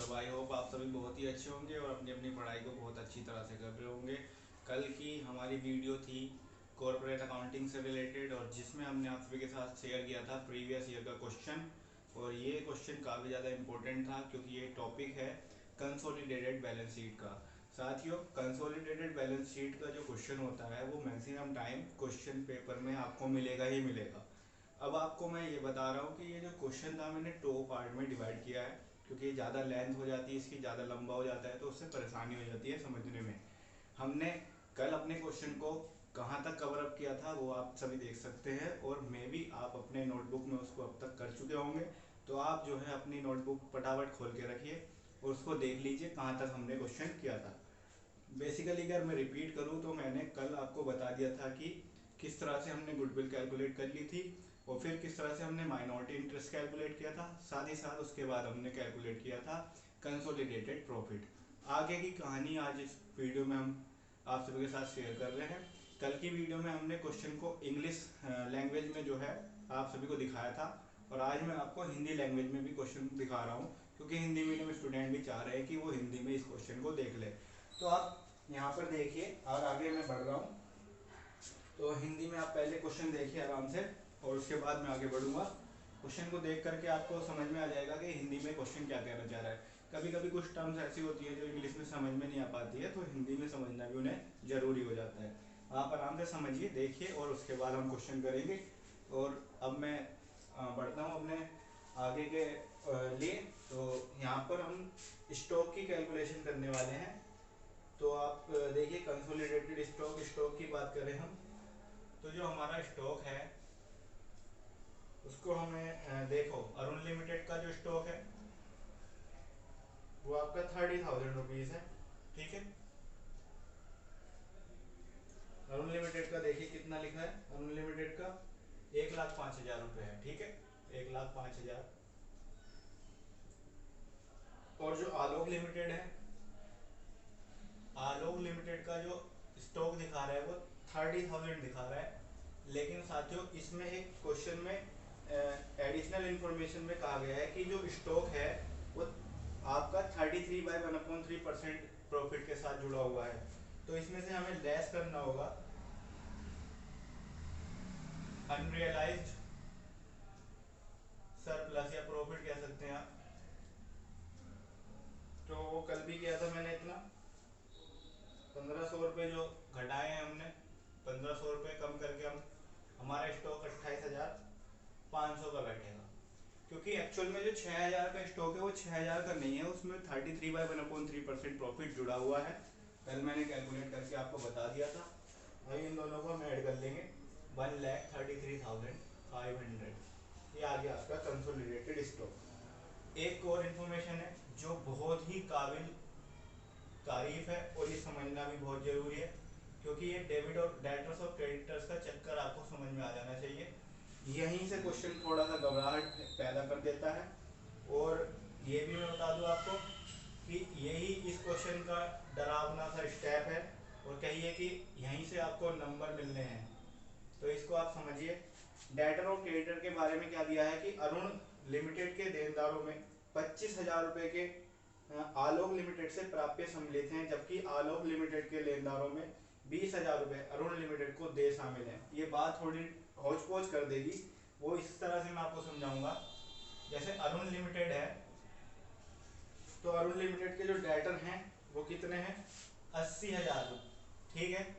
सब I hope आप सभी बहुत ही अच्छे होंगे और अपनी अपनी पढ़ाई को बहुत अच्छी तरह से कर रहे होंगे। कल की हमारी वीडियो थी कॉर्पोरेट अकाउंटिंग से रिलेटेड, और जिसमें हमने आप सभी के साथ शेयर किया था प्रीवियस ईयर का क्वेश्चन। और ये क्वेश्चन काफ़ी ज़्यादा इम्पोर्टेंट था क्योंकि ये टॉपिक है कंसोलिडेटेड बैलेंस शीट का। साथियों, कंसोलिडेटेड बैलेंस शीट का जो क्वेश्चन होता है वो मैक्सिमम टाइम क्वेश्चन पेपर में आपको मिलेगा ही मिलेगा। अब आपको मैं ये बता रहा हूँ कि ये जो क्वेश्चन था मैंने 2 पार्ट में डिवाइड किया है, क्योंकि ये ज़्यादा लेंथ हो जाती है, इसकी ज़्यादा लंबा हो जाता है तो उससे परेशानी हो जाती है समझने में। हमने कल अपने क्वेश्चन को कहाँ तक कवर अप किया था वो आप सभी देख सकते हैं, और मे भी आप अपने नोटबुक में उसको अब तक कर चुके होंगे। तो आप जो है अपनी नोटबुक फटाफट खोल के रखिए और उसको देख लीजिए कहाँ तक हमने क्वेश्चन किया था। बेसिकली अगर मैं रिपीट करूँ तो मैंने कल आपको बता दिया था कि किस तरह से हमने गुडविल कैलकुलेट कर ली थी, और फिर किस तरह से हमने माइनॉरिटी इंटरेस्ट कैलकुलेट किया था, साथ ही साथ उसके बाद हमने कैलकुलेट किया था कंसोलिडेटेड प्रॉफिट। आगे की कहानी आज इस वीडियो में हम आप सभी के साथ शेयर कर रहे हैं। कल की वीडियो में हमने क्वेश्चन को इंग्लिश लैंग्वेज में जो है आप सभी को दिखाया था, और आज मैं आपको हिंदी लैंग्वेज में भी क्वेश्चन दिखा रहा हूँ, क्योंकि हिंदी मीडियम स्टूडेंट भी चाह रहे हैं कि वो हिंदी में इस क्वेश्चन को देख ले। तो आप यहाँ पर देखिए, और आगे मैं बढ़ रहा हूँ तो हिंदी में आप पहले क्वेश्चन देखिए आराम से, और उसके बाद मैं आगे बढ़ूंगा। क्वेश्चन को देख करके आपको समझ में आ जाएगा कि हिंदी में क्वेश्चन क्या कहना चाह रहा है। कभी कभी कुछ टर्म्स ऐसी होती है जो इंग्लिश में समझ में नहीं आ पाती है, तो हिंदी में समझना भी उन्हें जरूरी हो जाता है। आप आराम से समझिए, देखिए, और उसके बाद हम क्वेश्चन करेंगे। और अब मैं बढ़ता हूँ अपने आगे के लिए। तो यहाँ पर हम स्टॉक की कैलकुलेशन करने वाले हैं। तो आप देखिए, कंसोलिडेटेड स्टॉक स्टॉक की बात करें हम, तो जो हमारा स्टॉक है उसको हमें देखो, अरुण लिमिटेड का जो स्टॉक है वो आपका 30,000 रुपीज है। ठीक है, अरुण लिमिटेड का देखिए कितना लिखा है, अरुण लिमिटेड का 1,05,000 रुपये है। ठीक है, 1,05,000। और जो आलोक लिमिटेड है, आलोक लिमिटेड का जो स्टॉक दिखा रहा है वो 30,000 दिखा रहा है। लेकिन साथियों, इसमें एक क्वेश्चन में एडिशनल इंफॉर्मेशन में कहा गया है कि जो स्टॉक है वो आपका 33/1/3% प्रॉफिट के साथ जुड़ा हुआ है। तो इसमें से हमें लेस करना होगा अनरियलाइज्ड सरप्लस, या प्रॉफिट कह सकते हैं आप। तो वो कल भी किया था मैंने, इतना 1,500 रुपये जो घटाए हैं हमने, 1,500 रुपये कम करके हम हमारा स्टॉक 28,500 का बैठेगा। क्योंकि एक्चुअल में जो 6,000 का स्टॉक है वो 6,000 का नहीं है, उसमें 33/1/3% प्रॉफिट जुड़ा हुआ है। कल मैंने कैलकुलेट करके आपको बता दिया था। अभी इन दोनों को हम ऐड कर लेंगे, 1,33,500। ये आ गया आपका कंसोलिडेटेड स्टॉक। एक और इन्फॉर्मेशन है जो बहुत ही काबिल तारीफ है, और ये समझना भी बहुत जरूरी है, क्योंकि ये डेबिट और डेटर्स और क्रेडिटर्स का चक्कर आपको समझ में आ जाना चाहिए। यहीं से क्वेश्चन थोड़ा सा घबराहट पैदा कर देता है। और ये भी मैं बता दूं आपको कि यही इस क्वेश्चन का डरावना सा स्टेप है, और कहिए कि यहीं से आपको नंबर मिलने हैं। तो इसको आप समझिए। डेटर और क्रेडिटर के बारे में क्या दिया है कि अरुण लिमिटेड के देनदारों में 25,000 रुपए के आलोक लिमिटेड से प्राप्य सम्मिलित हैं, जबकि आलोक लिमिटेड के लेनदारों में 20,000 रुपए अरुण लिमिटेड को दे शामिल है। ये बात थोड़ी हौच पौच कर देगी, वो इस तरह से मैं आपको समझाऊंगा। जैसे अरुण लिमिटेड है, तो अरुण लिमिटेड के जो डेटर हैं वो कितने हैं, 80,000। ठीक है,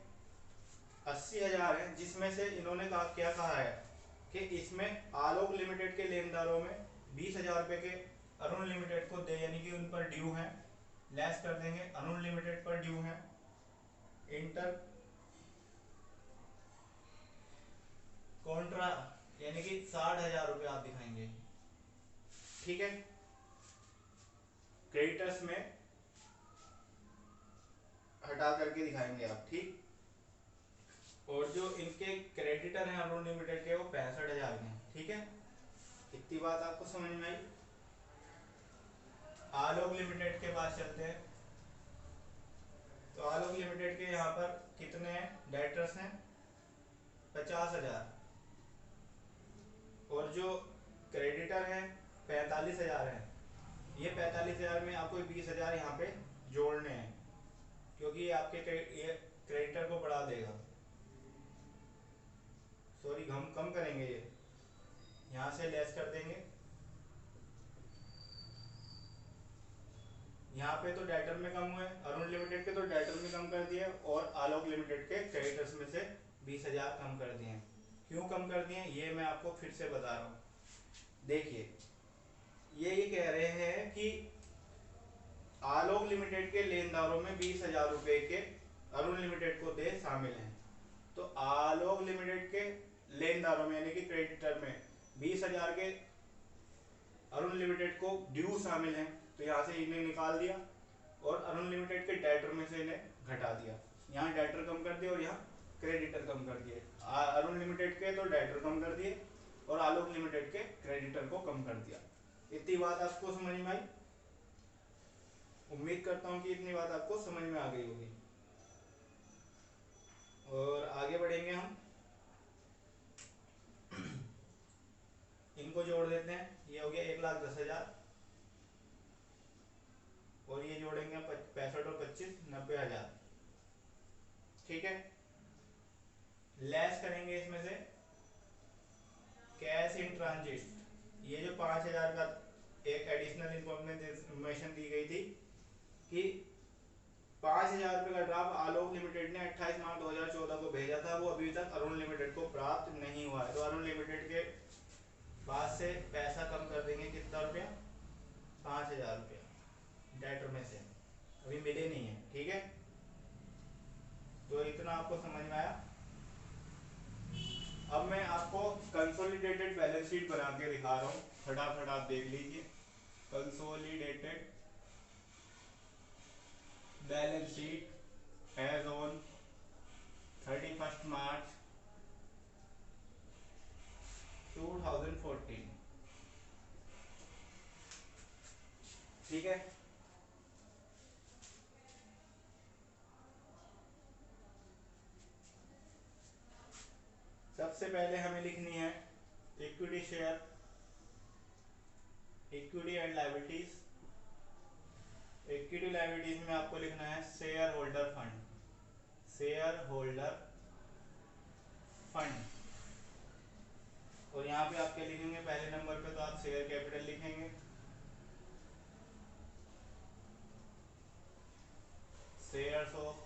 80,000 है, जिसमें से इन्होंने कहा, क्या कहा है कि इसमें आलोक लिमिटेड के लेनदारों में 20,000 रुपए के अरुण लिमिटेड को दे, यानी कि उन पर ड्यू है। लेस कर देंगे, अरुण लिमिटेड पर ड्यू है इंटर कॉन्ट्रा, यानी कि 60,000 रुपये आप दिखाएंगे। ठीक है, क्रेडिटर्स में हटा करके दिखाएंगे आप। ठीक, और जो इनके क्रेडिटर हैं अरुण लिमिटेड के वो 65,000 के हैं। ठीक है, इतनी बात आपको समझ में आई। आलोक लिमिटेड के पास चलते हैं। तो आलोक लिमिटेड के यहाँ पर कितने डेटर्स हैं, 50,000, और जो क्रेडिटर हैं 45,000 हैं। ये 45,000 में आपको 20,000 यहाँ पे जोड़ने हैं, क्योंकि ये आपके ये क्रेडिटर को बढ़ा देगा। सॉरी, हम कम करेंगे, ये यहाँ से लेस कर देंगे। यहाँ पे तो डेटर में कम हुए, अरुण लिमिटेड के तो डेटर में कम कर दिए और आलोक लिमिटेड के क्रेडिटर्स में से 20,000 कम कर दिए। क्यों कम कर दिए ये मैं आपको फिर से बता रहा हूँ। देखिए, ये कह रहे हैं कि आलोक लिमिटेड के लेनदारों में 20,000 रुपए के अरुण लिमिटेड को दे शामिल हैं। तो आलोक लिमिटेड के लेनदारों में यानी कि क्रेडिटर में 20,000 के अरुण लिमिटेड को ड्यू शामिल हैं, तो यहाँ से इन्हें निकाल दिया और अरुण लिमिटेड के डेटर में से इन्हें घटा दिया। यहाँ डेटर कम कर दिए और यहाँ क्रेडिटर कम कर दिए। अरुण लिमिटेड के तो डेटर कम कर दिए और आलोक लिमिटेड के क्रेडिटर को कम कर दिया। इतनी बात आपको समझ में आई? उम्मीद करता हूँ कि इतनी बात आपको समझ में आ गई होगी। और आगे बढ़ेंगे हम, इनको जोड़ देते हैं। ये हो गया 1,10,000 और ये जोड़ेंगे 65 और 25 90,000। ठीक है, लेस करेंगे इसमें से कैश इन ट्रांजिट। ये जो 5,000 का एक एडिशनल इंफॉर्मेशन दी गई थी कि 5,000 रुपये का ड्राफ्ट आलोक लिमिटेड ने 28 मार्च 2014 को भेजा था, वो अभी तक अरुण लिमिटेड को प्राप्त नहीं हुआ है। तो अरुण लिमिटेड के पास से पैसा कम कर देंगे, कितना रुपया? 5,000 रुपया डेटर में से, अभी मिले नहीं है। ठीक है, तो इतना आपको समझ में आया। अब मैं आपको कंसोलिडेटेड बैलेंस शीट बना के दिखा रहा हूँ, फटाफट आप देख लीजिए। Consolidated balance sheet as on 31 March 2014। ठीक है, सबसे पहले हमें लिखनी है equity share, equity and liabilities. Equity liabilities में आपको लिखना है share holder fund, share holder fund. और यहाँ पे आप क्या लिखेंगे? पहले नंबर पे तो आप शेयर कैपिटल लिखेंगे, शेयर्स ऑफ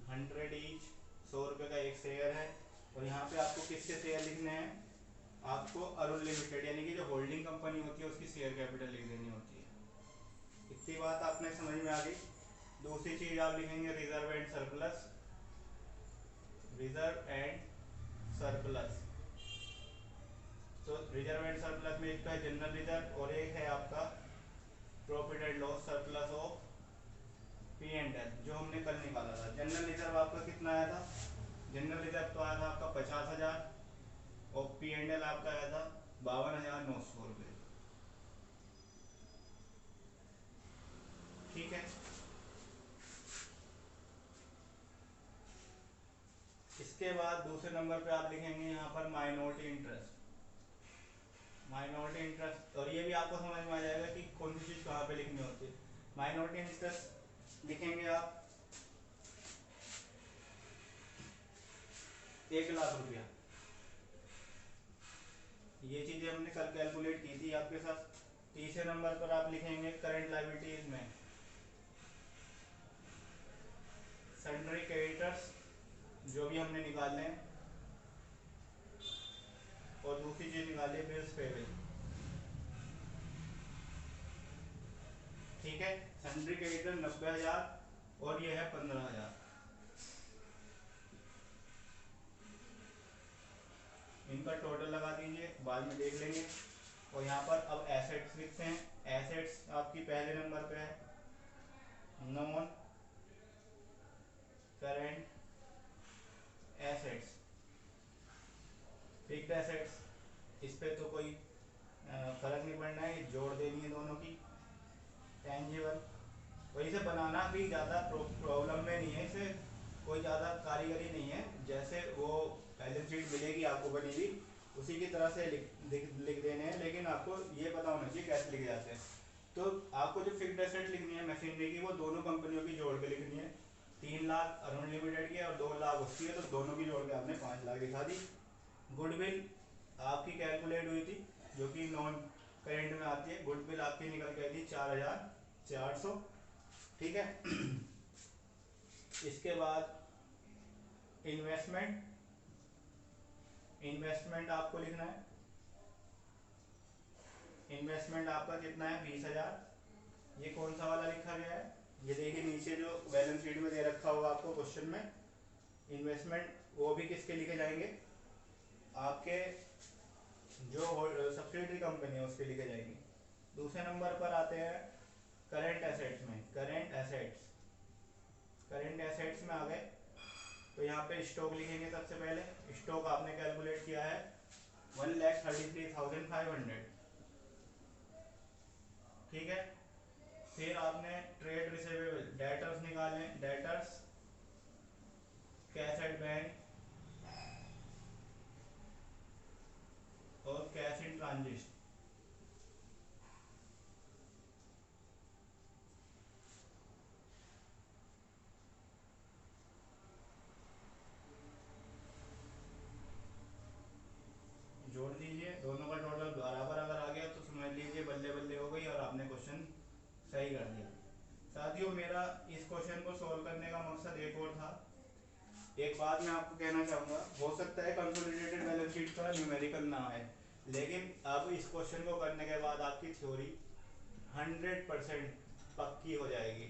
100 ईच, 100 रुपये का एक शेयर है। और यहाँ पे आपको किसके शेयर लिखने हैं? आपको अरुण लिमिटेड यानी कि जो होल्डिंग कंपनी होती है उसकी शेयर कैपिटल लिख देनी होती है। इतनी बात आपने समझ में आ गई। दूसरी चीज आप लिखेंगे reserve and surplus, reserve and surplus. तो रिजर्व एंड सरप्लस में एक तो है जनरल रिजर्व और एक है आपका profit and loss surplus of P&L, जो हमने कल निकाला था। जनरल रिजर्व आपका कितना आया था? जनरल रिजर्व तो आया था आपका 50,000 और P&L आपका आया था 52,900 रुपये। ठीक है, इसके बाद दूसरे नंबर पे आप लिखेंगे यहाँ पर माइनॉरिटी इंटरेस्ट, माइनॉरिटी इंटरेस्ट। और ये भी आपको समझ में आ जाएगा कि कौन सी चीज कहाँ पे लिखनी होती है। माइनॉरिटी इंटरेस्ट लिखेंगे आप 1,00,000 रुपया। ये चीजें हमने कल कैलकुलेट की थी आपके साथ। तीसरे नंबर पर आप लिखेंगे करंट लायबिलिटीज में सन्ड्री क्रेडिटर्स, जो भी हमने निकाले हैं, और दूसरी चीज निकाली है बिल्स पेबल। ठीक है, सन्ड्री क्रेडिटर 90,000 और ये है 15,000। इनका टोटल लगा दीजिए, बाद में देख लेंगे। और यहाँ पर अब एसेट्स लिखते हैं। एसेट्स आपकी पहले नंबर पे है non current assets, fixed assets. इस पे तो कोई फर्क नहीं पड़ना है, जोड़ देनी है दोनों की। टेंजिबल, और इसे बनाना भी ज़्यादा प्रॉब्लम में नहीं है, इसे कोई ज़्यादा कारीगरी नहीं है। जैसे वो बैलेंस शीट मिलेगी आपको बनी हुई, उसी की तरह से लिख देने हैं, लेकिन आपको ये पता होना चाहिए कैसे लिखे जाते हैं। तो आपको जो फिक्स्ड एसेट लिखनी है मशीनरी की, वो दोनों कंपनियों की जोड़ के लिखनी है। 3 लाख अरुण लिमिटेड की और 2 लाख उसकी है, तो दोनों की जोड़ के आपने 5 लाख दिखा दी। गुडविल आपकी कैलकुलेट हुई थी, जो कि नॉन करेंट में आती है। गुडविल आपकी निकल के आई थी 4,400। ठीक है। इसके बाद इन्वेस्टमेंट, इन्वेस्टमेंट आपको लिखना है। इन्वेस्टमेंट आपका कितना है? 20,000। ये कौन सा वाला लिखा गया है? ये देखिए नीचे जो बैलेंस शीट में दे रखा होगा आपको क्वेश्चन में, इन्वेस्टमेंट वो भी किसके लिखे जाएंगे? आपके जो सब्सिडरी कंपनी है उसके लिखे जाएंगे। दूसरे नंबर पर आते हैं करंट एसेट्स में। करंट एसेट्स में आ गए तो यहाँ पे स्टॉक लिखेंगे। सबसे पहले स्टॉक आपने कैलकुलेट किया है 1,33,500। ठीक है। फिर आपने ट्रेड रिसीवेबल डेटर्स निकाले, डेटर्स, कैश एट बैंक और कैश इन ट्रांजिट। जोड़ लीजिए, दोनों का टोटल बराबर अगर आ गया तो समझ लीजिए बल्ले बल्ले हो गई और आपने क्वेश्चन सही कर दिया। साथियों, मेरा इस क्वेश्चन को सोल्व करने का मकसद एक और था। एक बात मैं आपको कहना चाहूँगा, हो सकता है कंसोलिडेटेड बैलेंस शीट का न्यूमेरिकल ना आए, लेकिन अब इस क्वेश्चन को करने के बाद आपकी थ्योरी 100% पक्की हो जाएगी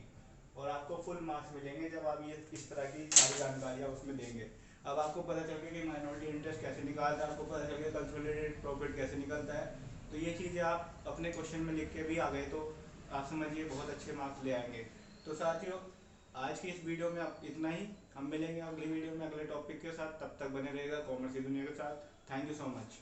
और आपको फुल मार्क्स मिलेंगे जब आप ये इस तरह की सारी जानकारियाँ उसमें देंगे। अब आपको पता चल गया कि माइनॉरिटी इंटरेस्ट कैसे निकालता है, आपको पता चल गया कंसोलिडेटेड प्रॉफिट कैसे निकलता है। तो ये चीज़ें आप अपने क्वेश्चन में लिख के भी आ गए तो आप समझिए बहुत अच्छे मार्क्स ले आएंगे। तो साथियों, आज की इस वीडियो में आप इतना ही। हम मिलेंगे अगली वीडियो में अगले टॉपिक के साथ। तब तक बने रहेगा कॉमर्स की दुनिया के साथ। Thank you so much.